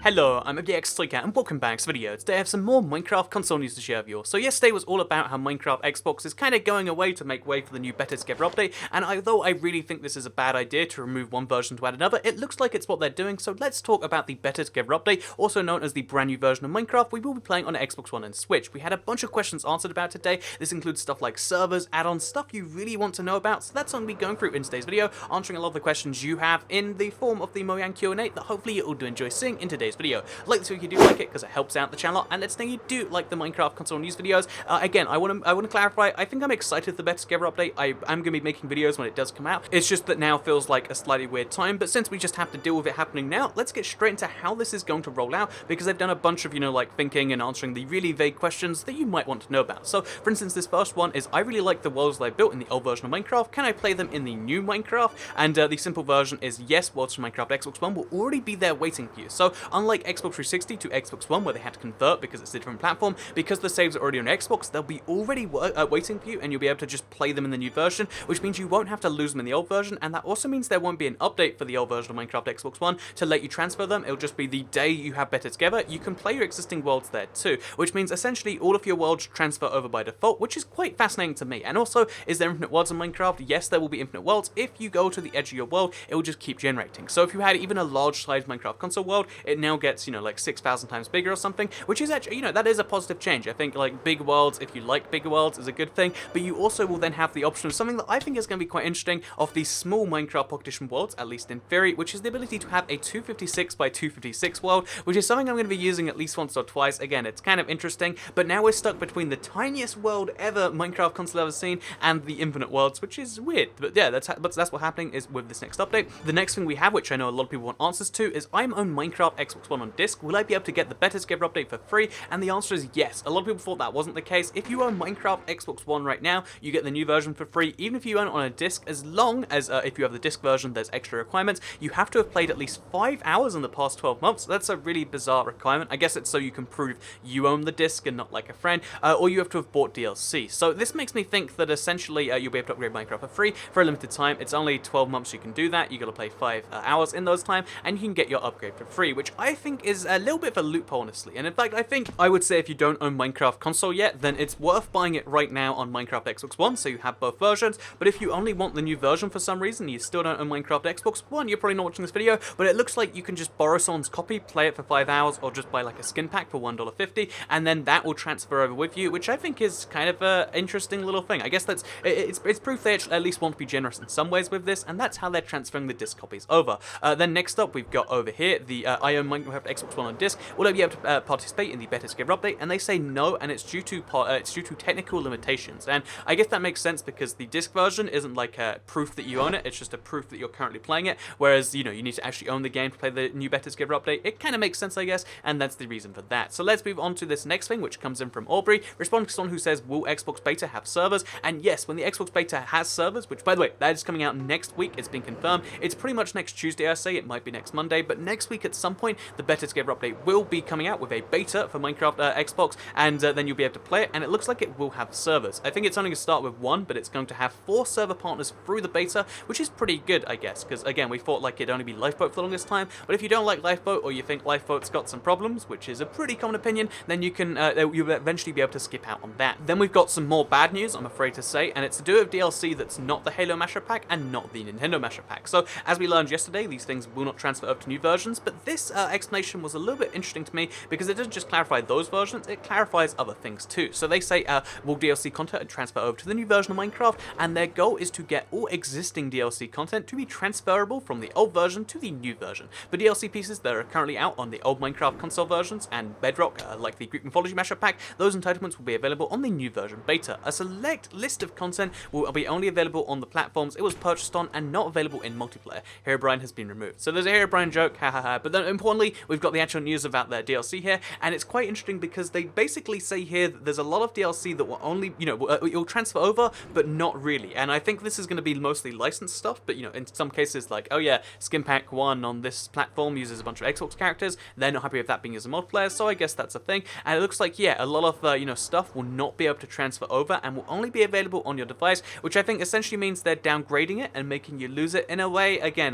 Hello, I'm Elgato and welcome back to the video. Today I have some more Minecraft console news to share with you all. So yesterday was all about how Minecraft Xbox is kind of going away to make way for the new Better Together update, and although I really think this is a bad idea to remove one version to add another, it looks like it's what they're doing, so let's talk about the Better Together update, also known as the brand new version of Minecraft we will be playing on Xbox One and Switch. We had a bunch of questions answered about today. This includes stuff like servers, add-ons, stuff you really want to know about, so that's what I'm going to be going through in today's video, answering a lot of the questions you have in the form of the Mojang Q&A that hopefully you all do enjoy seeing in today's video. Like this if you do like it because it helps out the channel, and let's know you do like the Minecraft console news videos. Again, I want to clarify, I think I'm excited for the Better Together update. I am going to be making videos when it does come out. It's just that now feels like a slightly weird time, but since we just have to deal with it happening now, let's get straight into how this is going to roll out, because they've done a bunch of, like thinking and answering the really vague questions that you might want to know about. So, for instance, this first one is, I really like the worlds that I built in the old version of Minecraft. Can I play them in the new Minecraft? And the simple version is yes, worlds from Minecraft Xbox One will already be there waiting for you. So, unlike Xbox 360 to Xbox One, where they had to convert because it's a different platform, because the saves are already on Xbox, they'll be already waiting for you, and you'll be able to just play them in the new version, which means you won't have to lose them in the old version, and that also means there won't be an update for the old version of Minecraft Xbox One to let you transfer them. It'll just be the day you have Better Together, you can play your existing worlds there too, which means essentially all of your worlds transfer over by default, which is quite fascinating to me. And also, is there infinite worlds in Minecraft? Yes, there will be infinite worlds. If you go to the edge of your world, it will just keep generating. So if you had even a large-sized Minecraft console world, it now gets, like 6,000 times bigger or something, which is actually, that is a positive change. I think, like, big worlds, if you like bigger worlds, is a good thing, but you also will then have the option of something that I think is going to be quite interesting, of these small Minecraft pocket edition worlds, at least in theory, which is the ability to have a 256 by 256 world, which is something I'm going to be using at least once or twice. Again, it's kind of interesting, but now we're stuck between the tiniest world ever Minecraft console ever seen and the infinite worlds, which is weird. But yeah, that's what's happening is with this next update. The next thing we have, which I know a lot of people want answers to, is I'm on Minecraft Xbox One on disc. Will I be able to get the Better Together update for free? And the answer is yes. A lot of people thought that wasn't the case. If you own Minecraft Xbox One right now, you get the new version for free, even if you own it on a disc, as long as if you have the disc version, there's extra requirements. You have to have played at least 5 hours in the past 12 months. That's a really bizarre requirement. I guess it's so you can prove you own the disc and not like a friend, or you have to have bought DLC. So this makes me think that essentially you'll be able to upgrade Minecraft for free for a limited time. It's only 12 months you can do that. You got to play 5 hours in those time, and you can get your upgrade for free, which I think is a little bit of a loophole, honestly. And in fact, I would say if you don't own Minecraft console yet, then it's worth buying it right now on Minecraft Xbox One, so you have both versions. But if you only want the new version for some reason, you still don't own Minecraft Xbox One, you're probably not watching this video, but it looks like you can just borrow someone's copy, play it for 5 hours, or just buy like a skin pack for $1.50, and then that will transfer over with you, which I think is kind of an interesting little thing. I guess it's proof they at least want to be generous in some ways with this, and that's how they're transferring the disc copies over. Then next up, we've got over here the I own Minecraft Xbox One on disc. Will I be able to participate in the Better Together update? And they say no, and it's due to technical limitations. And I guess that makes sense because the disc version isn't like a proof that you own it; it's just a proof that you're currently playing it. Whereas you need to actually own the game to play the new Better Together update. It kind of makes sense, I guess, and that's the reason for that. So let's move on to this next thing, which comes in from Aubrey, responding to someone who says, "Will Xbox Beta have servers?" And yes, when the Xbox Beta has servers, which by the way, that is coming out next week. It's been confirmed. It's pretty much next Tuesday, I say. It might be next Monday, but next week at some point, the Better Together update will be coming out with a beta for Minecraft Xbox, and then you'll be able to play it, and it looks like it will have servers. I think it's only going to start with 1, but it's going to have 4 server partners through the beta, which is pretty good, I guess, because again, we thought like it'd only be Lifeboat for the longest time, but if you don't like Lifeboat, or you think Lifeboat's got some problems, which is a pretty common opinion, then you can you'll eventually be able to skip out on that. Then we've got some more bad news, I'm afraid to say, and it's to do with DLC that's not the Halo Masher Pack and not the Nintendo Masher Pack. So, as we learned yesterday, these things will not transfer over to new versions, but this explanation was a little bit interesting to me because it doesn't just clarify those versions, it clarifies other things too. So they say, will DLC content transfer over to the new version of Minecraft, and their goal is to get all existing DLC content to be transferable from the old version to the new version. The DLC pieces that are currently out on the old Minecraft console versions and Bedrock, like the Greek Mythology Masher Pack, those entitlements will be available on the new version beta. A select list of content will be only available on the platforms it was purchased on and not available in multiplayer. Herobrine has been removed. So there's a Herobrine joke, hahaha, but then importantly, we've got the actual news about their DLC here, and it's quite interesting because they basically say here that there's a lot of DLC that will only, you'll transfer over, but not really. And I think this is going to be mostly licensed stuff, but in some cases, like, oh yeah, Skin Pack 1 on this platform uses a bunch of Xbox characters, they're not happy with that being used as a multiplayer, so I guess that's a thing. And it looks like, yeah, a lot of, stuff will not be able to transfer over and will only be available on your device, which I think essentially means they're downgrading it and making you lose it in a way. Again,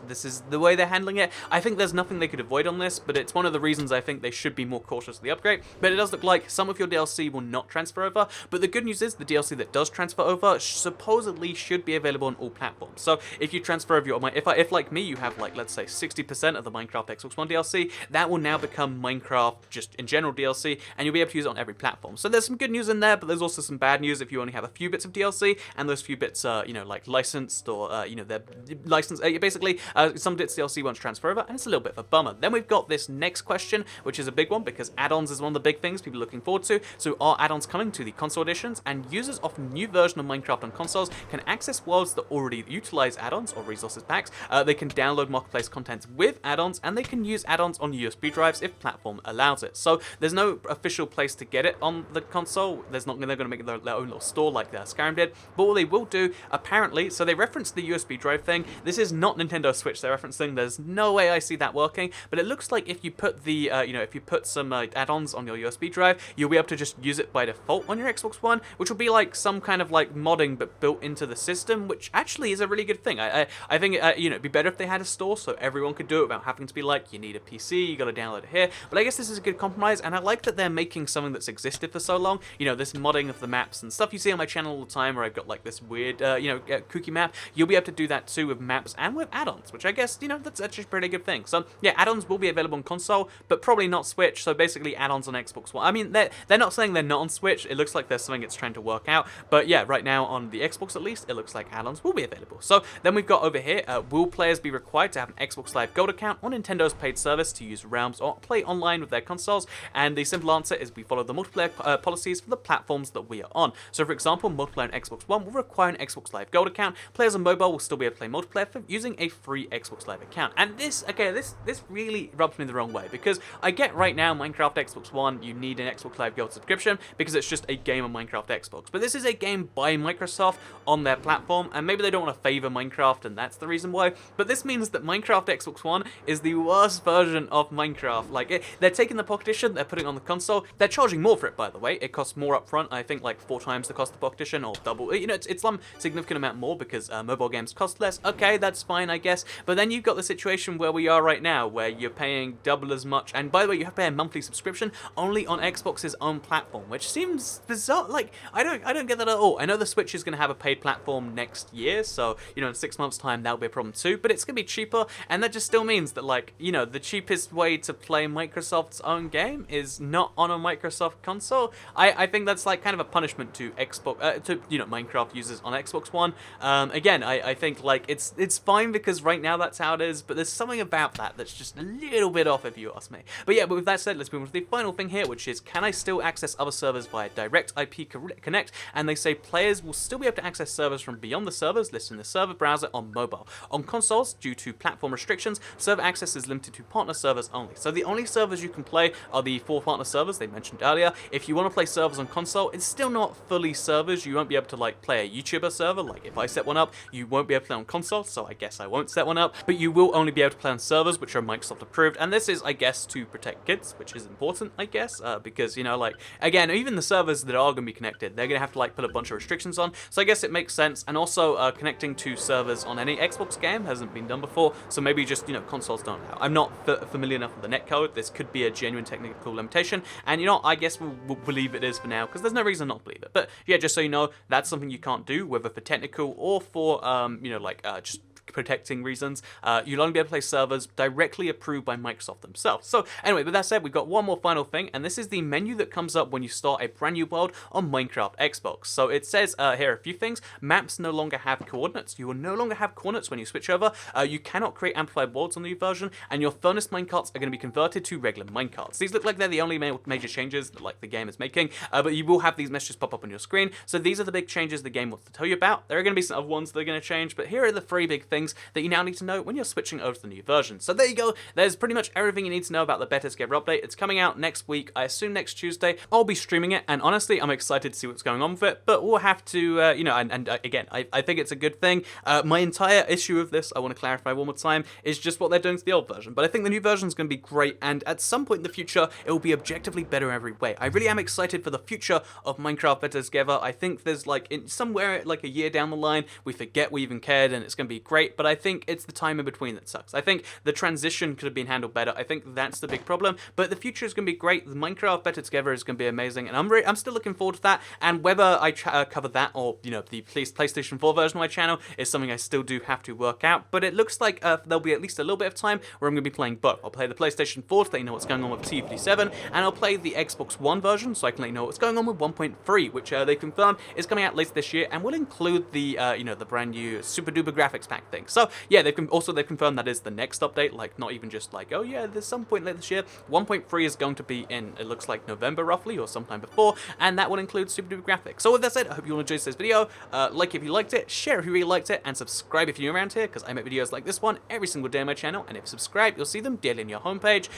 this is the way they're handling it. I think there's nothing they could avoid on this, but it's one of the reasons I think they should be more cautious of the upgrade. But it does look like some of your DLC will not transfer over, but the good news is the DLC that does transfer over supposedly should be available on all platforms. So if you transfer over your, if like me, you have like, let's say 60% of the Minecraft Xbox One DLC, that will now become Minecraft just in general DLC, and you'll be able to use it on every platform. So there's some good news in there, but there's also some bad news if you only have a few bits of DLC, and those few bits are, you know, like licensed, or, you know, they're licensed, basically, some bits DLC won't transfer over, and it's a little bit of a bummer. Then we've got this next question, which is a big one, because add-ons is one of the big things people are looking forward to. So are add-ons coming to the console editions? And users of a new version of Minecraft on consoles can access worlds that already utilize add-ons or resources packs. They can download marketplace content with add-ons, and they can use add-ons on USB drives if platform allows it. So there's no official place to get it on the console. They're going to make their own little store like Skyrim did. But what they will do, apparently, so they referenced the USB drive thing. This is not Nintendo Switch they're referencing. There's no way I see that working. But it looks like if you put the, you know, if you put some add-ons on your USB drive, you'll be able to just use it by default on your Xbox One, which will be like some kind of like modding but built into the system, which actually is a really good thing. I think you know, it'd be better if they had a store so everyone could do it without having to be like, you need a PC, you got to download it here. But I guess this is a good compromise, and I like that they're making something that's existed for so long. You know, this modding of the maps and stuff you see on my channel all the time, where I've got like this weird, you know, kooky map. You'll be able to do that too with maps and with add-ons, which I guess, you know, that's actually a pretty good thing. So yeah, add-ons will be available on console, but probably not Switch. So basically, add-ons on Xbox One. I mean, they're not saying they're not on Switch. It looks like there's something it's trying to work out. But yeah, right now on the Xbox at least, it looks like add-ons will be available. So then we've got over here, will players be required to have an Xbox Live Gold account on Nintendo's paid service to use Realms or play online with their consoles? And the simple answer is we follow the multiplayer policies for the platforms that we are on. So for example, multiplayer on Xbox One will require an Xbox Live Gold account. Players on mobile will still be able to play multiplayer for using a free Xbox Live account. And this, okay, this really rubs me the wrong way, because I get right now Minecraft Xbox One, you need an Xbox Live Gold subscription because it's just a game on Minecraft Xbox. But this is a game by Microsoft on their platform, and maybe they don't want to favor Minecraft, and that's the reason why. But this means that Minecraft Xbox One is the worst version of Minecraft. Like, they're taking the Pocket Edition, they're putting it on the console. They're charging more for it, by the way. It costs more upfront. I think like 4 times the cost of the Pocket Edition, or double. You know, it's some significant amount more because mobile games cost less. Okay, that's fine, I guess. But then you've got the situation where we are right now, where you're paying double as much. And by the way, you have to pay a monthly subscription only on Xbox's own platform, which seems bizarre. Like, I don't get that at all. I know the Switch is going to have a paid platform next year, so you know, in 6 months' time that'll be a problem too. But it's going to be cheaper, and that just still means that, like, you know, the cheapest way to play Microsoft's own game is not on a Microsoft console. I think that's like kind of a punishment to Xbox, to, you know, Minecraft users on Xbox One. Again, I think like it's fine because right now that's how it is, but there's something about that that's just a little bit off, if you ask me. But yeah, but with that said, let's move on to the final thing here, which is, can I still access other servers via direct IP connect? And they say players will still be able to access servers from beyond the servers listed in the server browser on mobile. On consoles, due to platform restrictions, server access is limited to partner servers only. So the only servers you can play are the 4 partner servers they mentioned earlier. If you want to play servers on console, it's still not fully servers. You won't be able to like play a YouTuber server. Like if I set one up, you won't be able to play on console, so I guess I won't set one up. But you will only be able to play on servers which are Microsoft approved, and this is, I guess, to protect kids, which is important, I guess, because, you know, like, again, even the servers that are going to be connected, they're going to have to like put a bunch of restrictions on, so I guess it makes sense. And also connecting to servers on any Xbox game hasn't been done before, so maybe just, you know, consoles don't allow. I'm not familiar enough with the netcode. This could be a genuine technical limitation, and you know, I guess we'll believe it is for now, because there's no reason not to believe it. But yeah, just so you know, that's something you can't do, whether for technical or for you know, like just protecting reasons. You'll only be able to play servers directly approved by Microsoft themselves. So anyway, with that said, we've got one more final thing, and this is the menu that comes up when you start a brand new world on Minecraft Xbox. So it says here a few things. Maps no longer have coordinates. You will no longer have coordinates when you switch over. You cannot create amplified worlds on the new version, and your furnace minecarts are going to be converted to regular minecarts. These look like they're the only major changes that like the game is making, but you will have these messages pop up on your screen. So these are the big changes the game wants to tell you about. There are going to be some other ones that are going to change, but here are the 3 big things that you now need to know when you're switching over to the new version. So there you go. There's pretty much everything you need to know about the Beta Together update. It's coming out next week. I assume next Tuesday. I'll be streaming it, and honestly, I'm excited to see what's going on with it, but we'll have to, you know, and again, I think it's a good thing. My entire issue of this, I want to clarify one more time, is just what they're doing to the old version. But I think the new version is going to be great, and at some point in the future, it will be objectively better in every way. I really am excited for the future of Minecraft Beta Together. I think there's like, in somewhere like a year down the line, we forget we even cared, and it's going to be great. great, but I think it's the time in between that sucks. I think the transition could have been handled better. I think that's the big problem, but the future is going to be great. The Minecraft Better Together is going to be amazing, and I'm still looking forward to that, and whether I cover that or, you know, the PlayStation 4 version of my channel is something I still do have to work out, but it looks like there'll be at least a little bit of time where I'm going to be playing both. I'll play the PlayStation 4 to let you know what's going on with T57, and I'll play the Xbox One version so I can let you know what's going on with 1.3, which they confirmed is coming out later this year, and will include the, you know, the brand new super duper graphics pack thing. So yeah, they've confirmed that is the next update, like not even just like, oh yeah, there's some point later this year. 1.3 is going to be in, it looks like November roughly, or sometime before, and that will include super duper graphics. So with that said, I hope you all enjoyed this video. Like if you liked it, share if you really liked it, and subscribe if you're new around here, because I make videos like this one every single day on my channel, and if you subscribe, you'll see them daily on your homepage.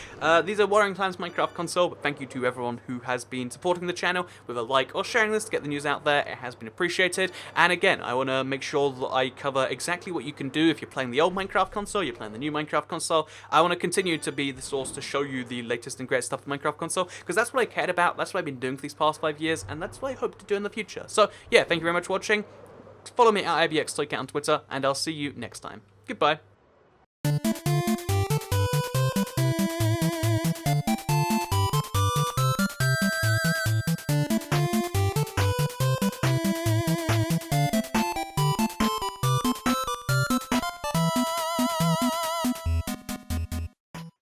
These are Worrying Times Minecraft console, but thank you to everyone who has been supporting the channel with a like or sharing this to get the news out there. It has been appreciated, and again, I want to make sure that I cover exactly what you can do if you're playing the old Minecraft console, you're playing the new Minecraft console. I want to continue to be the source to show you the latest and greatest stuff for Minecraft console, because that's what I cared about, that's what I've been doing for these past 5 years, and that's what I hope to do in the future. So yeah, thank you very much for watching. Follow me at IBXToyCat on Twitter, and I'll see you next time. Goodbye.